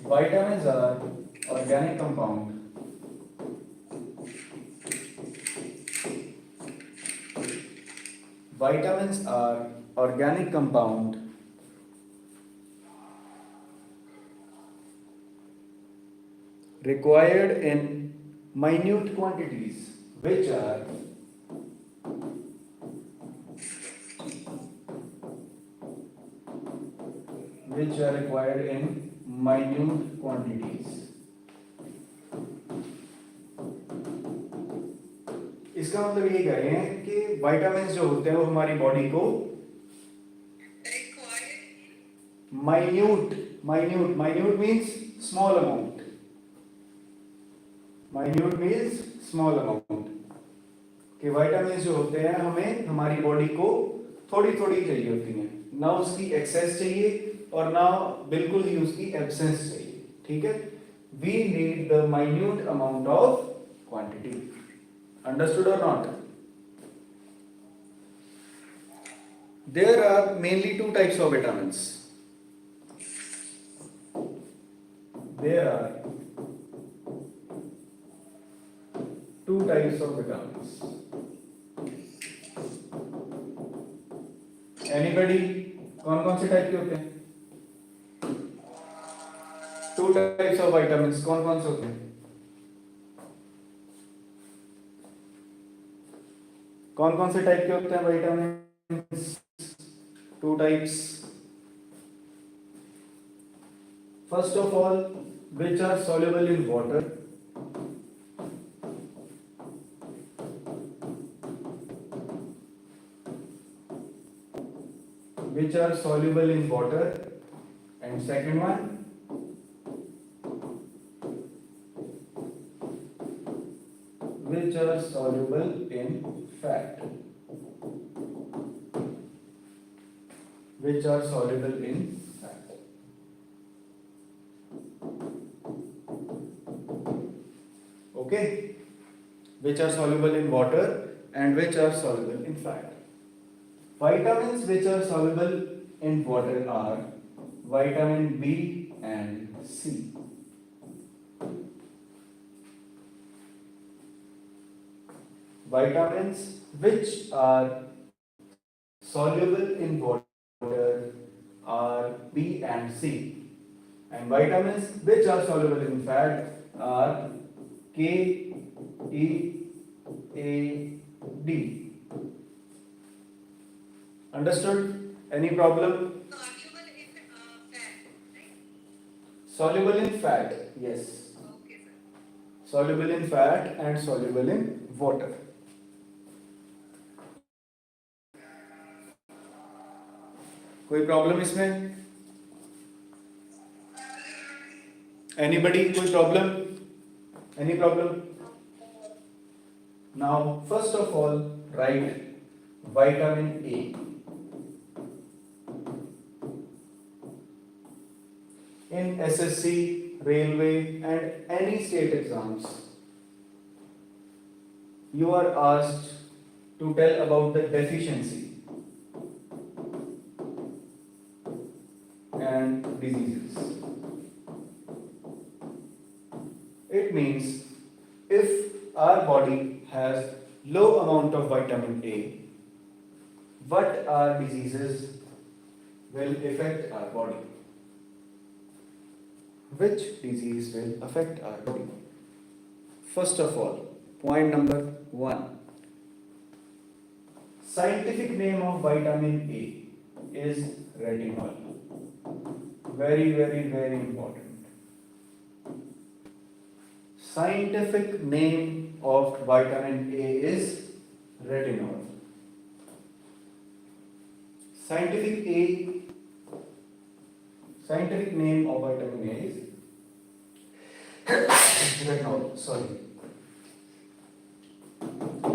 Vitamins are organic compound vitamins are organic compound required in minute quantities which are required in minute quantities. इसका मतलब ये कह रहे हैं कि विटामिन्स जो होते हैं वो हमारी बॉडी को minute means small amount. Minute means small amount. कि विटामिन्स जो होते हैं हमें हमारी बॉडी को थोड़ी थोड़ी चाहिए होती हैं, ना उसकी एक्सेस चाहिए और ना बिल्कुल ही उसकी एब्सेंस चाहिए. ठीक है, we need the minute amount of quantity. Understood और not? There are mainly two types of vitamins. There are two types of vitamins. Anybody? कौन-कौन से टाइप के होते हैं? Two types of vitamins कौन-कौन से होते हैं? कौन-कौन से टाइप के होते हैं vitamins? Two types. First of all, which are soluble in water. Which are soluble in water, and second one, which are soluble in fat. Which are soluble in fat. Okay, which are soluble in water and which are soluble in fat. Vitamins which are soluble in water are vitamin B and C. Vitamins which are soluble in water are B and C, and vitamins which are soluble in fat are K, E, A, D. Understood? Any problem? Soluble in fat, right? Soluble in fat, yes. Okay, sir. Soluble in fat and soluble in water. कोई problem इसमें? Anybody? कोई problem? Any problem? Now, first of all, write vitamin A. In SSC, railway, and any state exams, you are asked to tell about the deficiency and diseases. It means if our body has low amount of vitamin A, what are diseases will affect our body? Which disease will affect our body? First of all, point number 1. Scientific name of vitamin A is retinol. Very, very, very important. Scientific name of vitamin A is retinol. Scientific name of vitamin A is retinol. Sorry.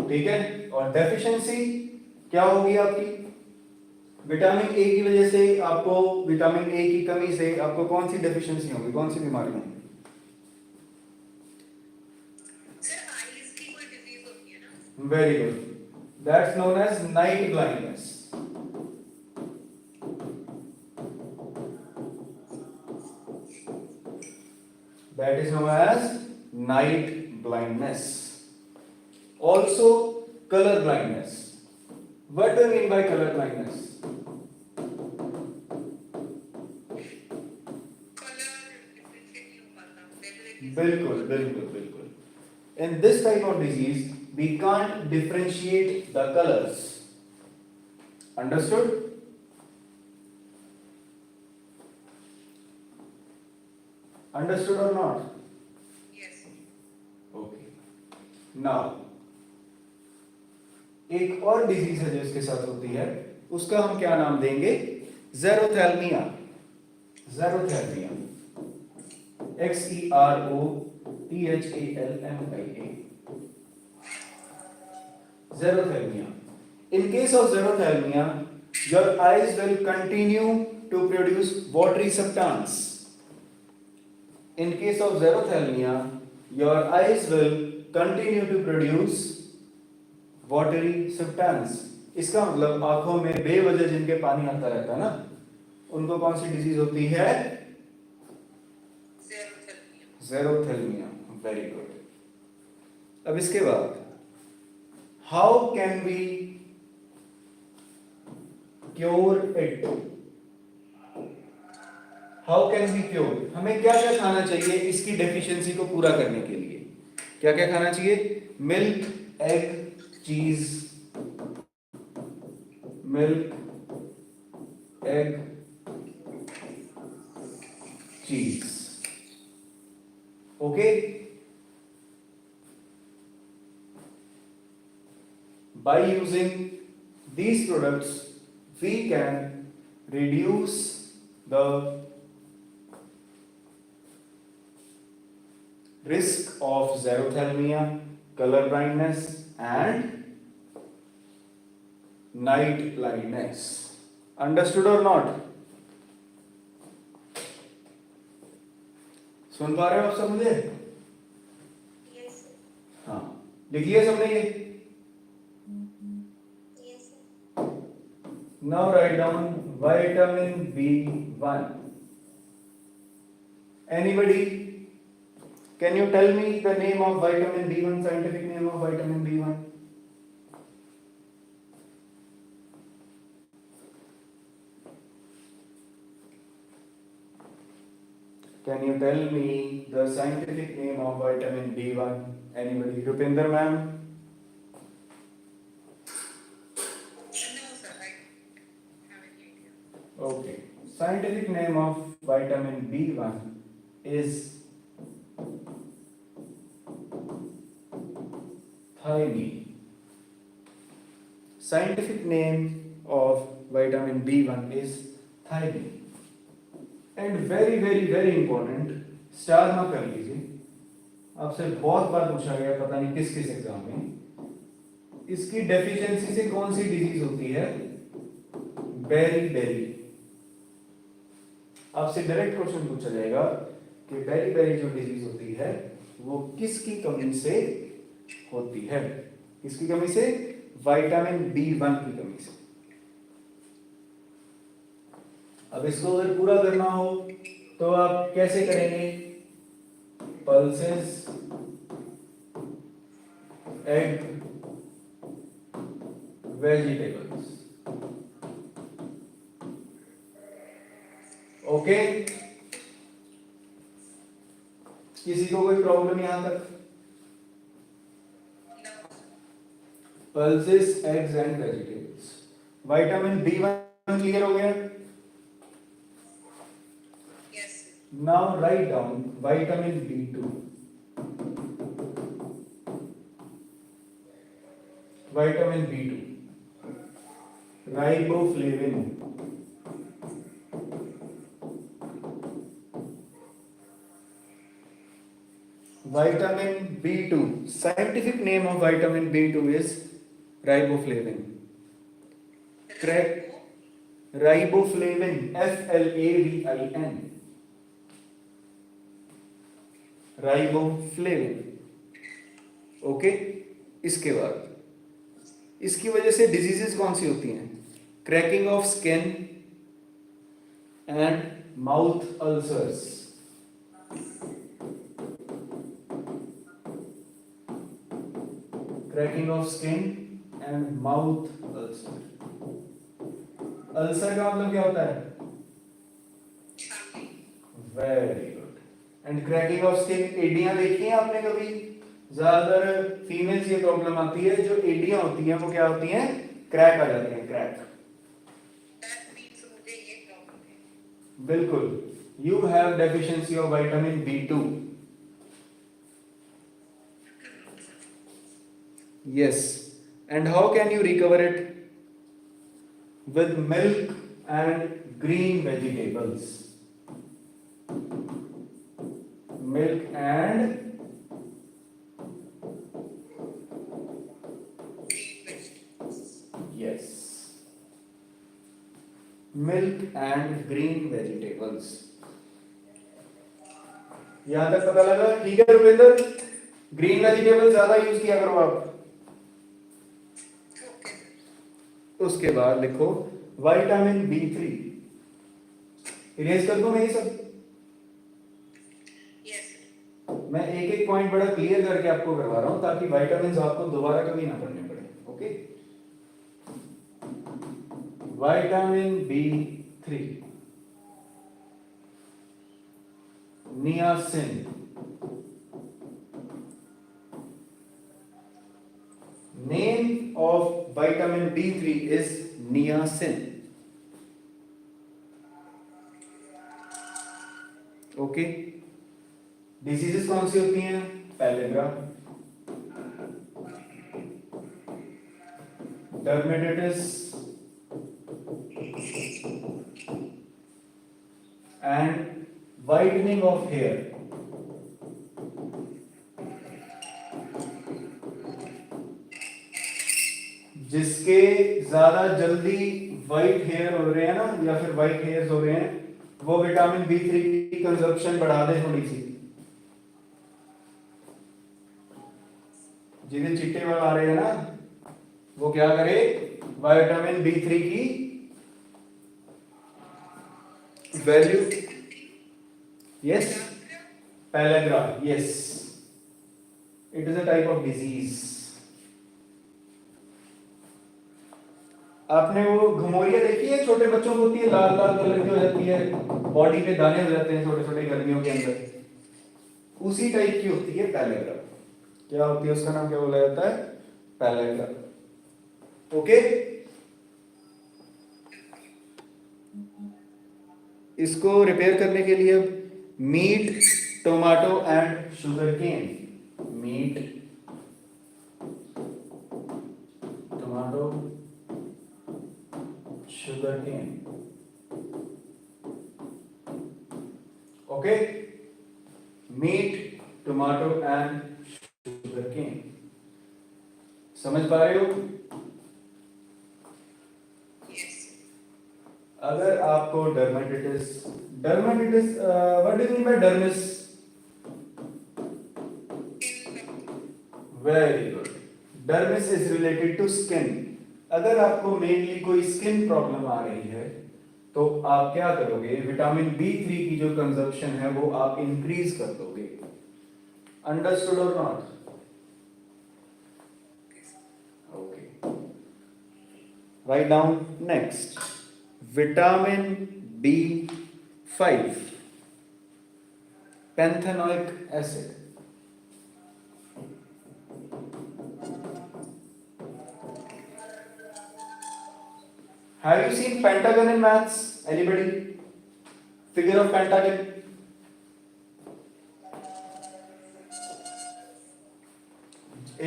ठीक है, और deficiency क्या होगी आपकी? Vitamin A की वजह से आपको, विटामिन ए की कमी से आपको कौन सी डेफिशिएंसी होगी, कौन सी बीमारी होगी? Sir, eyes की कोई disease होती है ना? Very good. That's known as night blindness. That is known as night blindness. Also color blindness. What do you mean by color blindness? Colour differentiate नहीं हो पाता डेफिनेटली बिल्कुल बिल्कुल बिल्कुल. In this type of disease, we can't differentiate the colors. Understood? Understood or not? Yes Okay. Now, एक और disease है जो इसके साथ होती है, उसका हम क्या नाम देंगे? ज़ेरोथैल्मिया. ज़ेरोथैल्मिया. XEROTHALMIA. Xerophthalmia. In case of xerophthalmia, your eyes will continue to produce watery substance. In case of xerophthalmia, your eyes will continue to produce watery substance. इसका मतलब आंखों में बेवजह जिनके पानी आता रहता है ना, उनको कौन सी डिजीज होती है? Xerophthalmia. Very good. अब इसके बाद how can we cure it? How can we cure? हमें क्या क्या खाना चाहिए इसकी डेफिशिएंसी को पूरा करने के लिए? क्या क्या खाना चाहिए? मिल्क, एग, चीज. मिल्क, एग, चीज. Okay? By using these products, we can reduce the risk of xerophthalmia, color blindness, and night blindness. Understood or not? सुन पा रहे हो आप सब मुझे? यस हाँ, लिख लिया सबने ये? Yes Now write down vitamin B1. Anybody? Can you tell me the name of vitamin B1, scientific name of vitamin B1? Can you tell me the scientific name of vitamin B1? Anybody? Rupinder ma'am? No sir I have any idea Okay. Scientific name of vitamin B1 is thiamine. Scientific name of vitamin B1 is thiamine. And very very very important, star ना कर लीजिए, आपसे बहुत बार पूछा गया पता नहीं किस किस एग्जाम में, इसकी डेफिशिएंसी से कौन सी डिजीज होती है? Beriberi. आपसे डायरेक्ट क्वेश्चन पूछा जाएगा कि बेरी बेरी जो डिजीज होती है वो किसकी कमी से होती है? किसकी कमी से? विटामिन B1 की कमी से. अब इसको अगर पूरा करना हो तो आप कैसे करेंगे? Pulses, egg, vegetables. ओके? किसी को कोई प्रॉब्लम यहां तक? Pulses, eggs and vegetables. Vitamin B1 clear हो गया? Yes Now write down vitamin B2. Vitamin B2. Riboflavin. Vitamin B2. Scientific name of vitamin B2 is riboflavin. Correct? Riboflavin. FLAVIN. Riboflavin. Okay? इसके बाद इसकी वजह से diseases कौन सी होती हैं? Cracking of skin and mouth ulcers. Cracking of skin and mouth ulcer. Ulcer का मतलब क्या होता है? छाती। Very good. And cracking of skin, एडियां देखी हैं आपने कभी? ज्यादातर फीमेल्स ये प्रॉब्लम आती है, जो एडियां होती हैं वो क्या होती हैं? क्रैक आ जाती हैं, क्रैक। That means मुझे ये प्रॉब्लम है। बिल्कुल, you have deficiency of vitamin B2। Yes. And how can you recover it? With milk and green vegetables. Milk and Green vegetables. yes. Milk and green vegetables. यहां तक पता लगा? ठीक है रुपेंद्र, ग्रीन वेजिटेबल ज्यादा यूज किया करो आप। Okay. उसके बाद लिखो विटामिन B3। इरेज कर दूं मैं ये सब? Yes. मैं एक एक पॉइंट बड़ा क्लियर करके आपको करवा रहा हूं, ताकि विटामिन आपको दोबारा कभी ना पढ़ने पड़े। Okay, vitamin B3, niacin, name of vitamin B3 is niacin. Okay, diseases कौन सी होती हैं? Pellagra, dermatitis and whitening of hair. जिसके ज्यादा जल्दी व्हाइट हेयर हो रहे हैं ना, या फिर व्हाइट हेयर्स हो रहे हैं, वो विटामिन B3 की कंजप्शन बढ़ा दे थोड़ी सी। जिन्हें चिट्टे बाल आ रहे हैं ना, वो क्या करे? विटामिन B3 की value, yes, pellagra, yes, it is a type of disease. आपने वो घुमोरिया देखी है? छोटे बच्चों को होती है, लाल लाल कलर की हो जाती है, बॉडी पे दाने हो जाते हैं छोटे छोटे गर्मियों के अंदर, उसी टाइप की होती है पैलेग्रा। क्या होती है उसका नाम, क्या बोला जाता है? पैलेग्रा। ओके, इसको रिपेयर करने के लिए meat, tomato and sugar cane, meat, tomato, sugar cane. Okay, meat, tomato and sugar cane. समझ पा रहे हो? Yes. अगर आपको dermatitis, what do you mean by dermis? Very good, dermis is related to skin. अगर आपको मेनली कोई skin problem आ रही है, तो आप क्या करोगे? विटामिन B3 की जो कंजप्शन है वो आप इंक्रीज कर दोगे। अंडरस्टूड और not? Okay, right down next, vitamin B5, pantothenic acid. Have you seen pentagon in maths? Anybody? Figure of pentagon?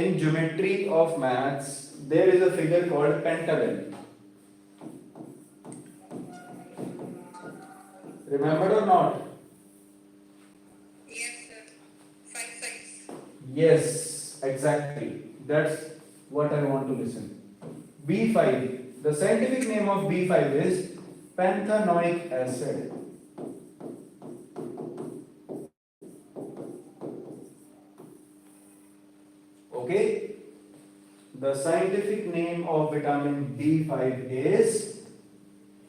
In geometry of maths, there is a figure called pentagon. Remembered or not? Yes, sir. 5 sides. Yes, exactly. That's what I want to listen. B5. The scientific name of B5 is panthenoic acid. Okay? The scientific name of vitamin B5 is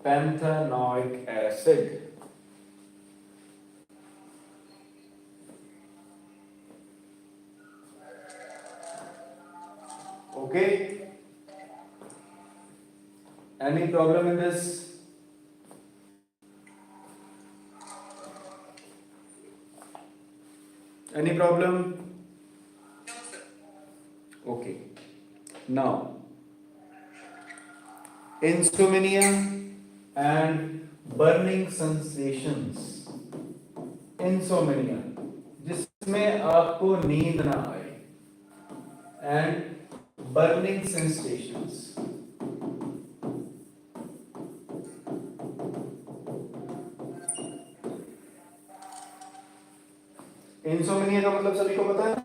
panthenoic acid. Okay? Any problem in this? Any problem? No, sir. Okay. Now, insomnia and burning sensations. Insomnia, जिसमें आपको नींद ना आए, and burning sensations. Insomnia का मतलब सभी को पता है?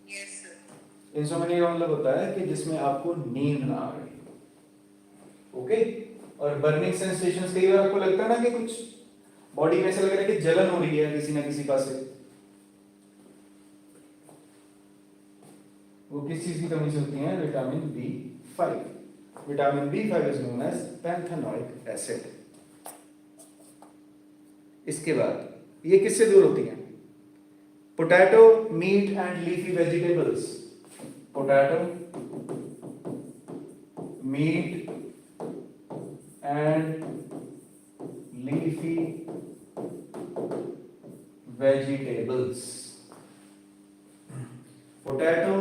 Yes, sir. इंसोमिनिया का मतलब होता है कि जिसमें आपको नींद ना आ रही, ओके? और बर्निंग सेंसेशंस, कई बार आपको लगता है ना कि कुछ बॉडी में ऐसा लग रहा है कि जलन हो रही है किसी ना किसी पास से, वो किस चीज की कमी से होती है? Vitamin B5. Vitamin B5 is known as pantothenic acid. इसके बाद ये किससे दूर होती हैं? Potato, meat and leafy vegetables. Potato, meat and leafy vegetables. Potato,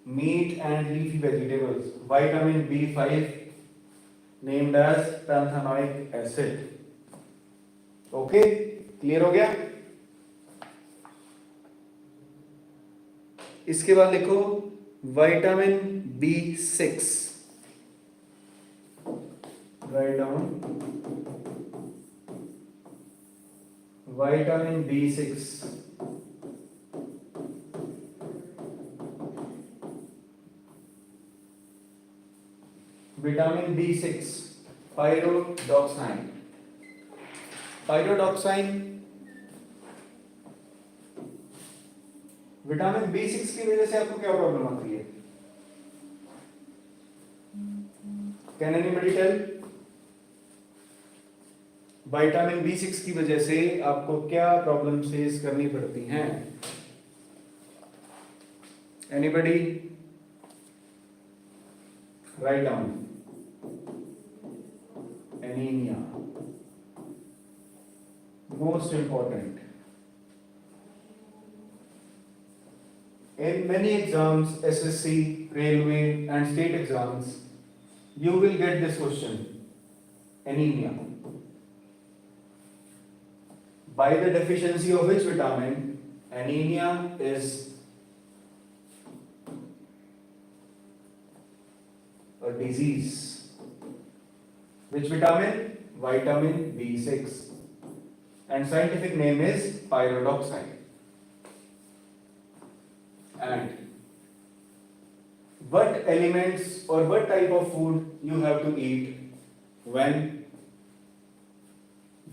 meat and leafy vegetables. Vitamin B5 named as panthenoic acid. Okay, clear हो गया? इसके बाद लिखो vitamin B6. Write down vitamin B6. Vitamin B6, pyridoxine. Pyridoxine vitamin B6 की वजह से आपको क्या प्रॉब्लम आती है? Can anybody tell? Vitamin B6 की वजह से आपको क्या प्रॉब्लम फेस करनी पड़ती हैं? Anybody? Write down. Anemia, most important. In many exams, SSC, railway and state exams, you will get this question: anemia. By the deficiency of which vitamin? Anemia is a disease. Which vitamin? Vitamin B6. And scientific name is pyridoxine. And what elements or what type of food you have to eat when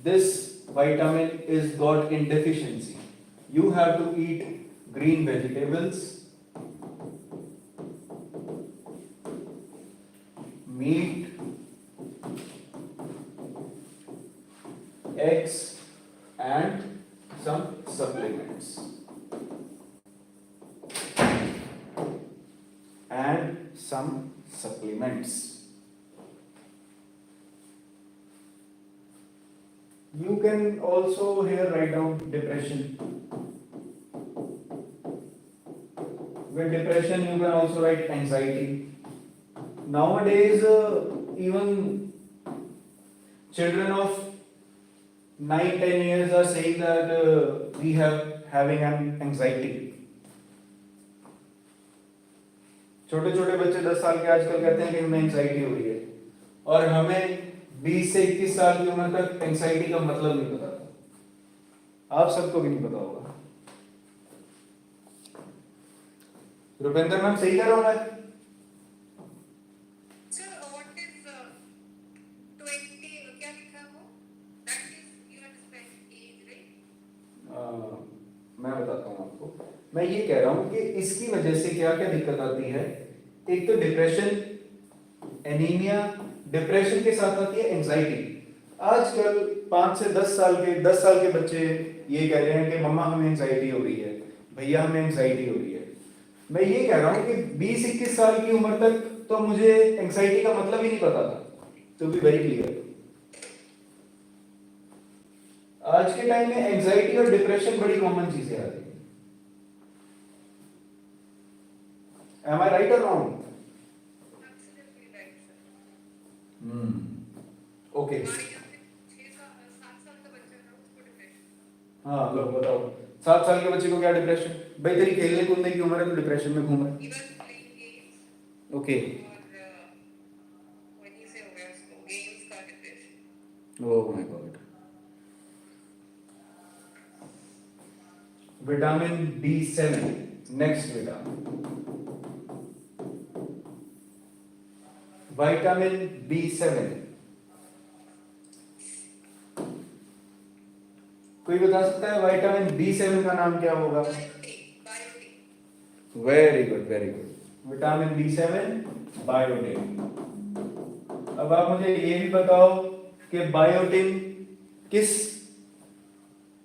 this vitamin is got in deficiency? You have to eat green vegetables, meat, eggs and some supplements. You can also here write down depression. With depression you can also write anxiety. Nowadays even children of 9-10 years are saying that we have having an anxiety. छोटे छोटे बच्चे 10 साल के आजकल कहते हैं कि हमें एंजाइटी हो रही है, और हमें 20 से 21 साल की उम्र तक एंजाइटी का मतलब नहीं पता था. आप सबको भी नहीं पता होगा. रुपेंद्र मैम सही कह रहा हूं मैं? Sir, what is 20? क्या लिखा हो? That is you understand age, right? मैं बताता हूँ आपको. मैं ये कह रहा हूँ कि इसकी वजह से क्या क्या दिक्कत आती है. एक तो डिप्रेशन, एनीमिया, डिप्रेशन के साथ आती है एंजाइटी. आजकल 5 से 10 साल के बच्चे ये कह रहे हैं कि मम्मा हमें एंजाइटी हो रही है, भैया हमें एंजाइटी हो रही है. मैं ये कह रहा हूं कि 20-21 साल की उम्र तक तो मुझे एंजाइटी का मतलब ही नहीं पता था, टू बी वेरी क्लियर। आज के टाइम में एंजाइटी और डिप्रेशन बड़ी कॉमन चीजें आ रही है। एम आई राइट और wrong? Absolutely right, sir. Okay. हमारे यहाँ पे 7 साल का बच्चा था, उसको डिप्रेशन। हाँ लो बताओ, 7 साल के बच्चे को क्या डिप्रेशन? भाई तेरी खेलने कूदने की उम्र है तो डिप्रेशन में घूम रहा He है। was playing games okay. और वहीं से हो गया उसको गेम्स का depression. Oh my God. Vitamin B7, next vitamin B7। कोई बता सकता है विटामिन B7 का नाम क्या होगा? Biotin, biotin. Very good very good. Vitamin B7 biotin. अब आप मुझे ये भी बताओ कि बायोटिन किस,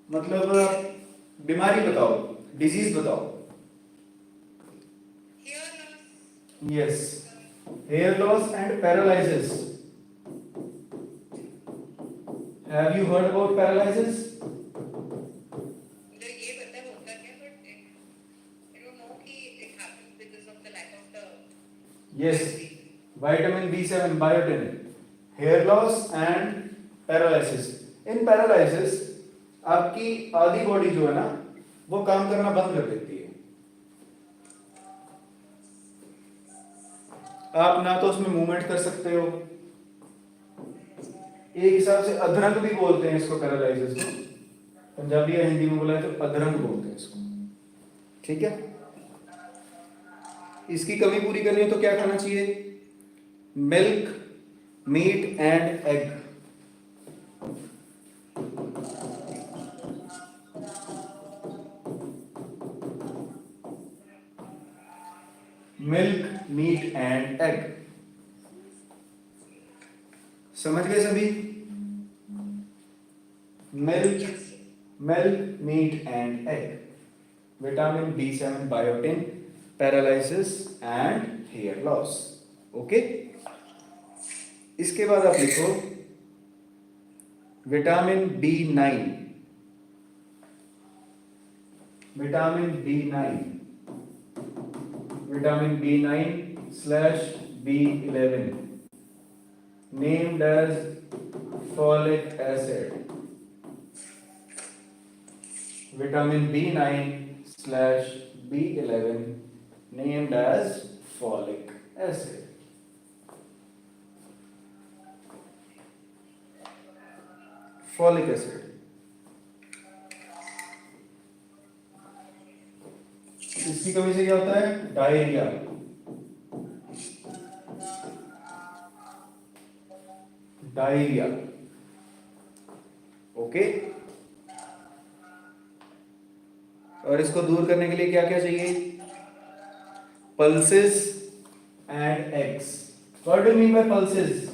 मतलब बीमारी बताओ, डिजीज बताओ। Hair loss. Yes, hair loss and paralysis. Have you heard about paralysis? मुझे ये पता है होता क्या, बट आई डोंट नो कि it happens because of the lack of the yes, vitamin B7 biotin, hair loss and paralysis. In paralysis आपकी आधी body जो है ना वो काम करना बंद कर देती है। आप ना तो उसमें मूवमेंट कर सकते हो, एक हिसाब से अधरंग भी बोलते हैं इसको, पैरालिसिस को पंजाबी या हिंदी में बोला है तो अधरंग बोलते हैं इसको, ठीक है। इसकी कमी पूरी करनी है तो क्या खाना चाहिए? Milk, meat and egg. Milk, meat and egg. समझ गए सभी? Milk, meat and egg. Vitamin B7 biotin, paralysis and hair loss. Okay, इसके बाद आप लिखो vitamin B9। Vitamin B9 slash B11 named as folic acid। Vitamin B9 slash B11 named as folic acid। Folic acid, इसकी कमी से क्या होता है? डायरिया। Diarrhoea, okay. और इसको दूर करने के लिए क्या क्या चाहिए? Pulses and eggs. What do you mean bye pulses?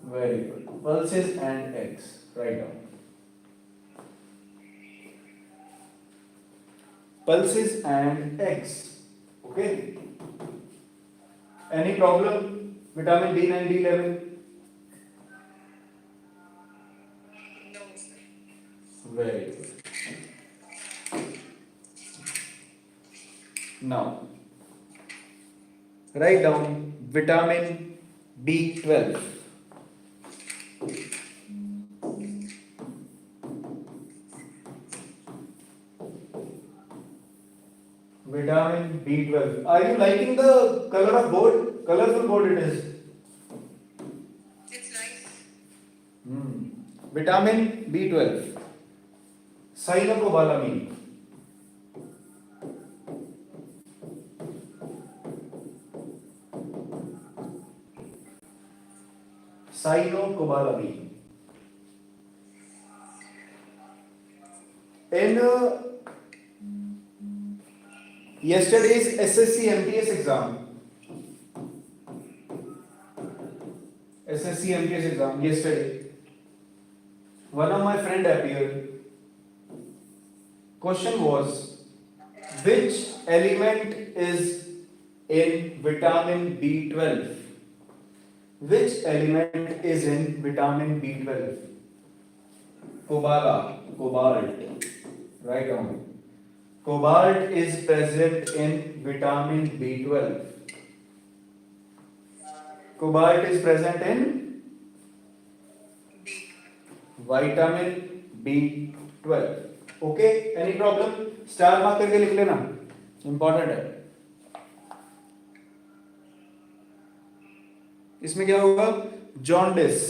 Very good, pulses and eggs, write down pulses and eggs, okay। any problem? vitamin B9 B11? No, sir. very good। now write down vitamin B12। Vitamin B12. Are you liking the color of board? Colorful board it is. It's nice. Vitamin B12. Cyanocobalamin. Cyanocobalamin. In yesterday's SSC MTS exam, yesterday, one of my friend appeared. Question was Which element is in vitamin B12? Which element is in vitamin B12? Cobalt. Write down. Cobalt is present in vitamin B12. Cobalt is present in vitamin B12. Okay? Any problem? Star mark करके लिख लेना, important है. इसमें क्या होगा? Jaundice.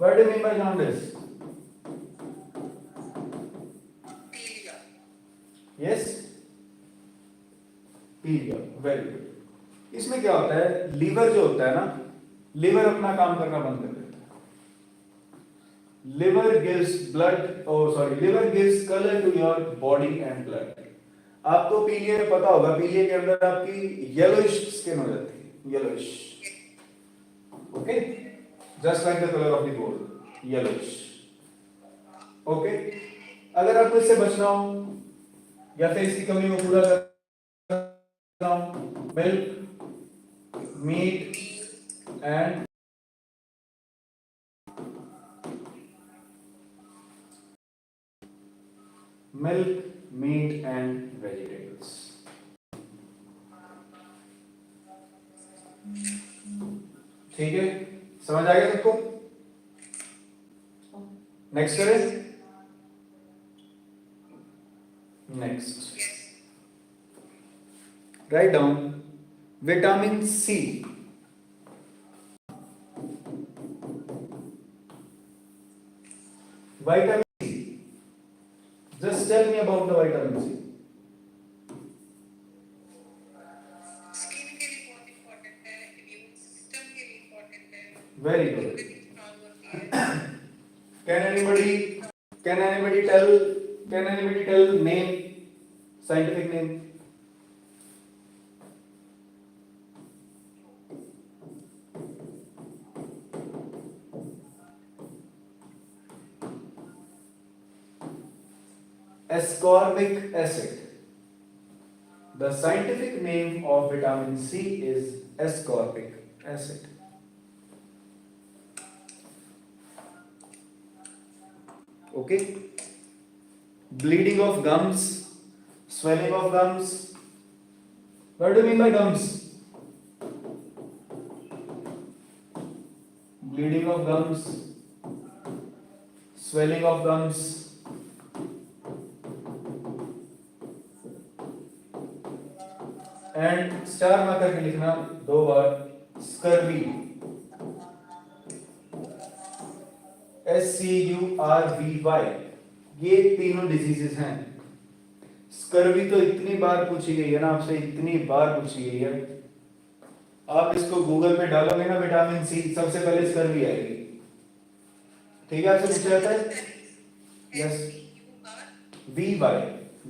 What do you mean by jaundice? Yes? पीलिया. Very good. इसमें क्या होता है? लीवर जो होता है ना, लीवर अपना काम करना बंद कर देता है. Liver gives color to your body and blood. आपको पीलिया में पता होगा, पीलिया के अंदर आपकी येलोइश स्किन हो जाती है, yellowish. Okay, just like the colour of the gold, yellowish. Okay, अगर आपको इससे बचना हो या फिर इसकी कमी को पूरा करना हो, milk, meat and milk, meat and vegetables. ठीक है, समझ आ गया सबको? नेक्स्ट करें. Next, right down vitamin C. Vitamin Just tell me about the vitamin C. Skin के लिए बहुत इंपॉर्टेंट है, इम्यून सिस्टम के लिए इंपॉर्टेंट है. Very good. इम्यूनिटी स्ट्रांग होती है. Can anybody tell name, scientific name? Ascorbic acid. The scientific name of vitamin C is ascorbic acid. Okay? Bleeding of gums, swelling of gums. What do you mean by gums? Bleeding of gums, swelling of gums. And star mark करके लिखना 2 बार. Scurvy. SCURVY. ये तीनों diseases हैं. Scurvy तो इतनी बार पूछी गई है ना आपसे, इतनी बार पूछी गई है. आप इसको गूगल पे डालोगे ना विटामिन सी, सबसे पहले स्कर्वी आएगी. ठीक है, आपसे पूछा जाता है. Yes. VY.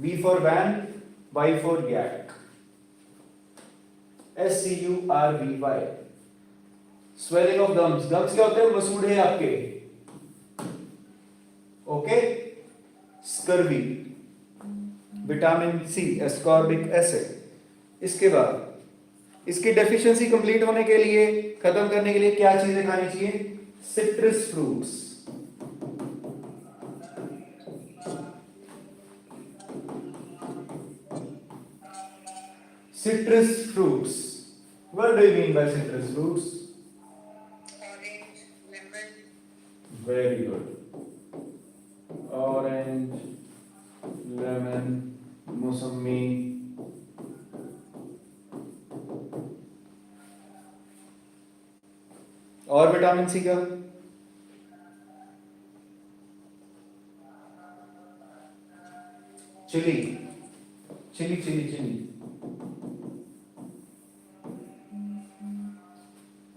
V for van, Y for gat. SCURVY. Swelling of gums. Gums क्या होते हैं? मसूड़े आपके. Okay. Scurvy. Vitamin C, ascorbic acid. इसके बाद इसकी डेफिशिएंसी कंप्लीट होने के लिए, खत्म करने के लिए क्या चीजें खानी चाहिए? Citrus fruits. Citrus fruits. What do you mean by citrus fruits? Orange, lemon. Very good. Orange, lemon, mosami. और विटामिन सी का? Chilli.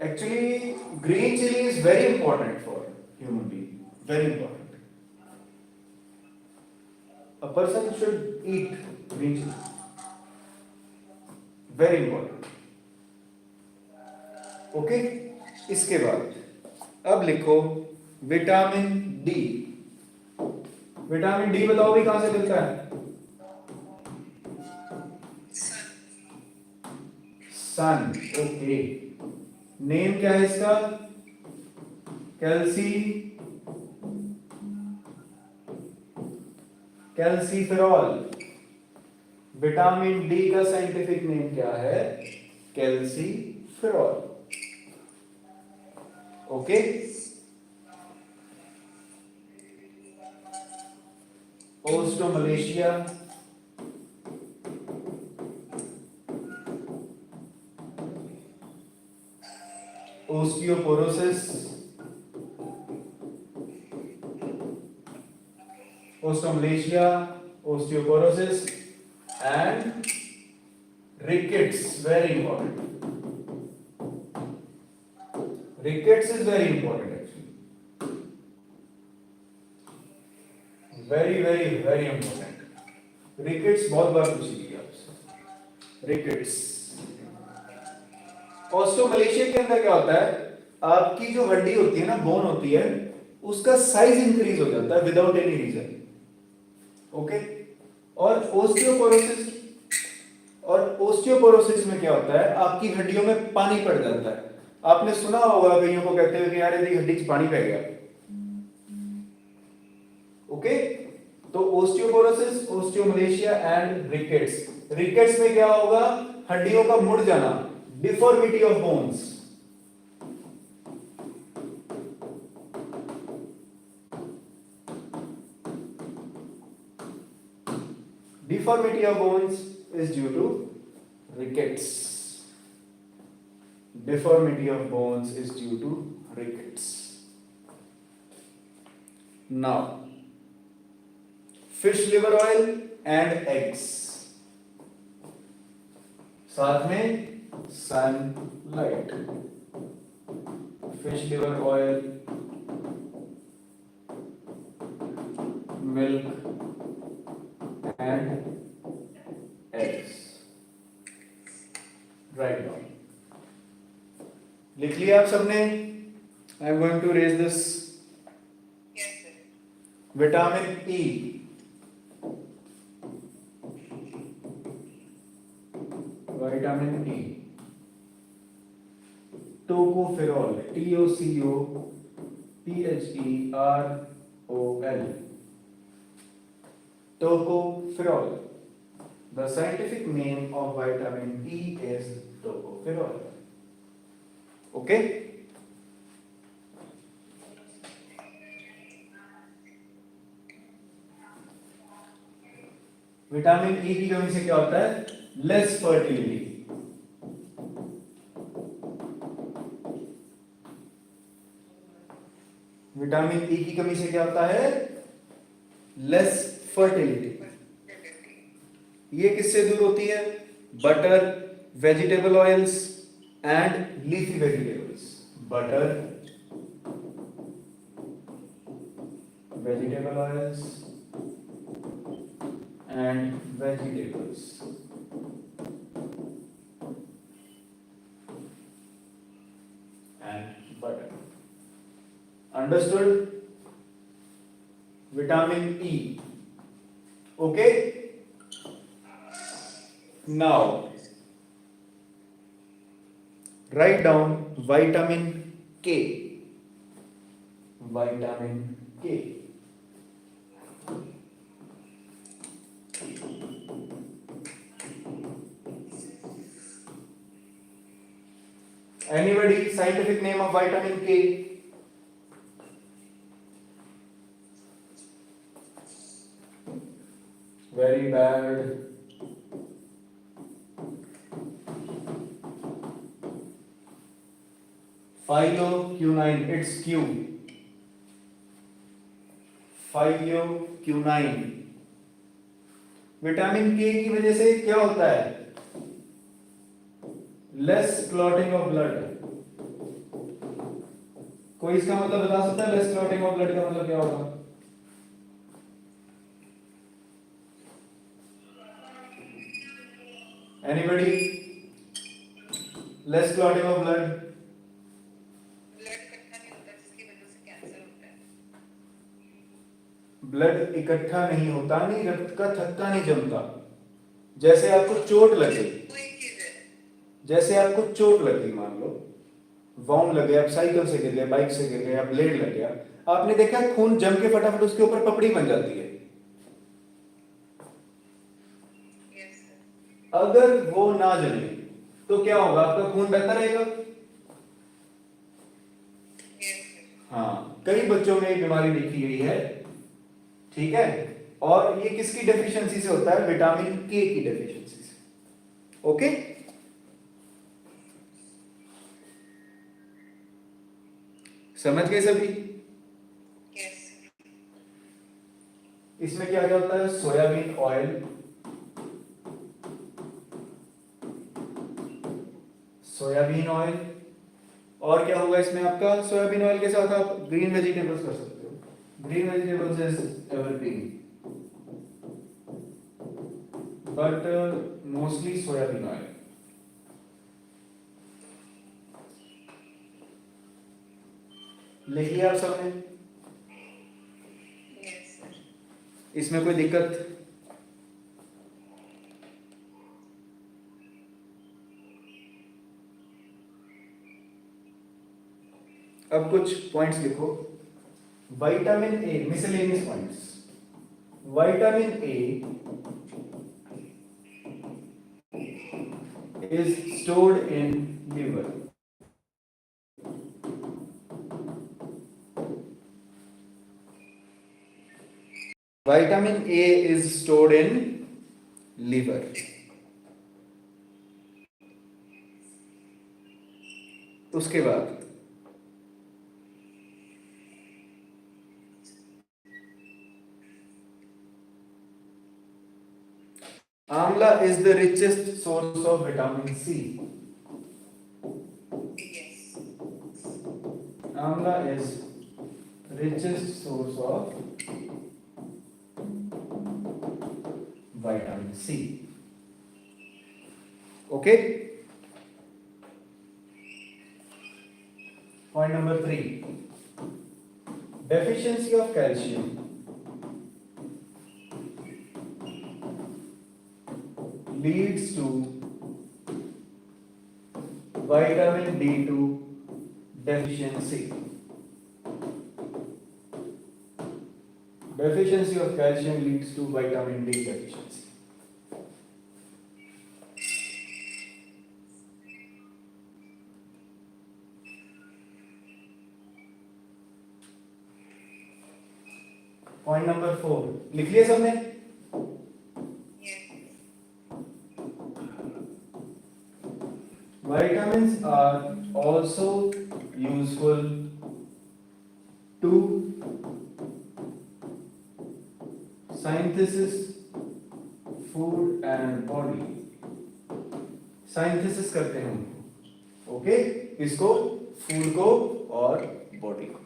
Actually, green chili is very important for human being. Very important. A person should eat green chili. Very important. Okay? इसके बाद अब लिखो vitamin D. Vitamin D बताओ भी कहां से मिलता है? सन, ओके। नेम क्या है इसका? कैल्सीफेरॉल। विटामिन डी का साइंटिफिक नेम क्या है? Calciferol, okay. Osteomalacia, osteoporosis, osteomalacia, osteoporosis and rickets, very important. Rickets is very important actually. Very important. Rickets बहुत बार पूछी गई आपसे। Rickets. ऑस्टियोमलेशिया के अंदर क्या होता है? आपकी जो हड्डी होती है ना, बोन होती है, उसका साइज इंक्रीज हो जाता है विदाउट एनी रीजन, ओके। और ओस्टियोपोरोसिस में क्या होता है? आपकी हड्डियों में पानी पड़ जाता है। आपने सुना होगा कईयों को कहते हुए कि यार यदि हड्डी में पानी पड़ गया, ओके। तो osteoporosis, osteomalacia and rickets. Rickets में क्या होगा? हड्डियों का मुड़ जाना, deformity of bones. Deformity of bones is due to rickets. Deformity of bones is due to rickets. Now, fish liver oil and eggs. साथ में sunlight. Fish liver oil, milk and eggs. Write down. लिख लिया आप सबने? I am going to raise this. Yes, sir. Vitamin E, vitamin E, tocopherol, TOCOPHEROL, tocopherol. The scientific name of vitamin E is tocopherol. Okay? Vitamin E की कमी से क्या होता है? Less fertility. विटामिन ई की कमी से क्या होता है? Less fertility. ये किससे दूर होती है? Butter, vegetable oils and leafy vegetables. Butter, vegetable oils and vegetables and butter. Understood? Vitamin E, okay. Now, write down vitamin K. Vitamin K. Anybody scientific name of vitamin K? Very bad. Phyloquinine, it's Q. Phyloquinine. Vitamin के की वजह से क्या होता है? Less clotting of blood. कोई इसका मतलब बता सकता है? लेस क्लॉटिंग ऑफ ब्लड का मतलब क्या होगा? Anybody? Less clotting of blood. Blood इकट्ठा नहीं होता, नहीं, रक्त का थक्का नहीं जमता। जैसे आपको चोट लगे, जैसे आपको चोट लग गई, मान लो वाउंड लग गया, आप साइकिल से गिर गए, बाइक से गिर गए, आप ब्लेड लग गया, आपने देखा खून जम के फटाफट उसके ऊपर पपड़ी बन जाती है। Yes, sir. अगर वो ना जले तो क्या होगा, आपका खून बहता रहेगा। Yes, sir. हाँ, कई बच्चों में ये बीमारी देखी गई है, ठीक है। और ये किसकी डेफिशिएंसी से होता है, विटामिन के की डेफिशिएंसी से। ओके, समझ गए सभी। Yes, sir. इसमें क्या क्या होता है, सोयाबीन ऑयल, सोयाबीन ऑयल, और क्या होगा इसमें आपका, सोयाबीन ऑयल के साथ आप ग्रीन वेजिटेबल्स कर सकते हो। Green vegetables is evergreen, but mostly soybean oil. लिखिए आप सबने, Yes, sir. इसमें कोई दिक्कत। अब कुछ पॉइंट्स लिखो। Vitamin A, miscellaneous points. Vitamin A is stored in liver. Vitamin A is stored in liver. उसके बाद आंवला is the richest source of vitamin C. Yes. Amla is richest source of vitamin C. Okay? Point number 3. Deficiency of calcium leads to vitamin D2 deficiency. Deficiency of calcium leads to vitamin D deficiency. Point number 4. लिख लिया सबने? Yes. Vitamins are also useful to synthesis food and body. Synthesis करते हैं हम, okay, इसको, food को और body को।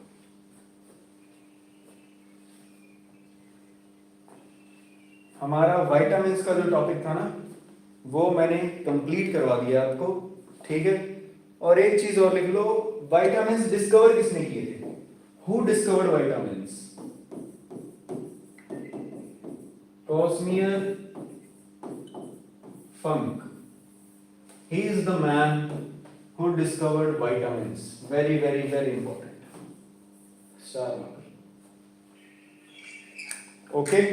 हमारा विटामिन्स का जो टॉपिक था ना, वो मैंने कंप्लीट करवा दिया आपको, ठीक है। और एक चीज और लिख लो, विटामिन्स डिस्कवर किसने किए थे, who discovered vitamins? Casimir Funk, he is the man who discovered vitamins. Very very very important. Star marker. Okay,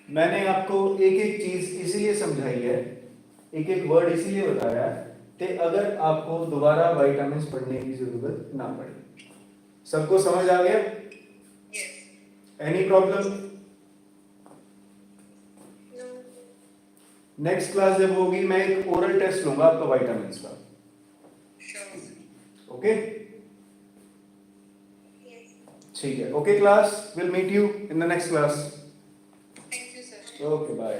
मैंने आपको एक एक चीज इसीलिए समझाई है, एक एक वर्ड इसीलिए बताया है कि अगर आपको दोबारा विटामिन्स पढ़ने की जरूरत ना पड़े। सबको समझ आ गया? Yes. Any problem? No. Next class जब होगी मैं एक ओरल टेस्ट लूंगा आपका विटामिन्स का, Sure, sir. ओके? Yes. ठीक है, okay class, will meet you in the next class. Thank you, sir. Okay bye.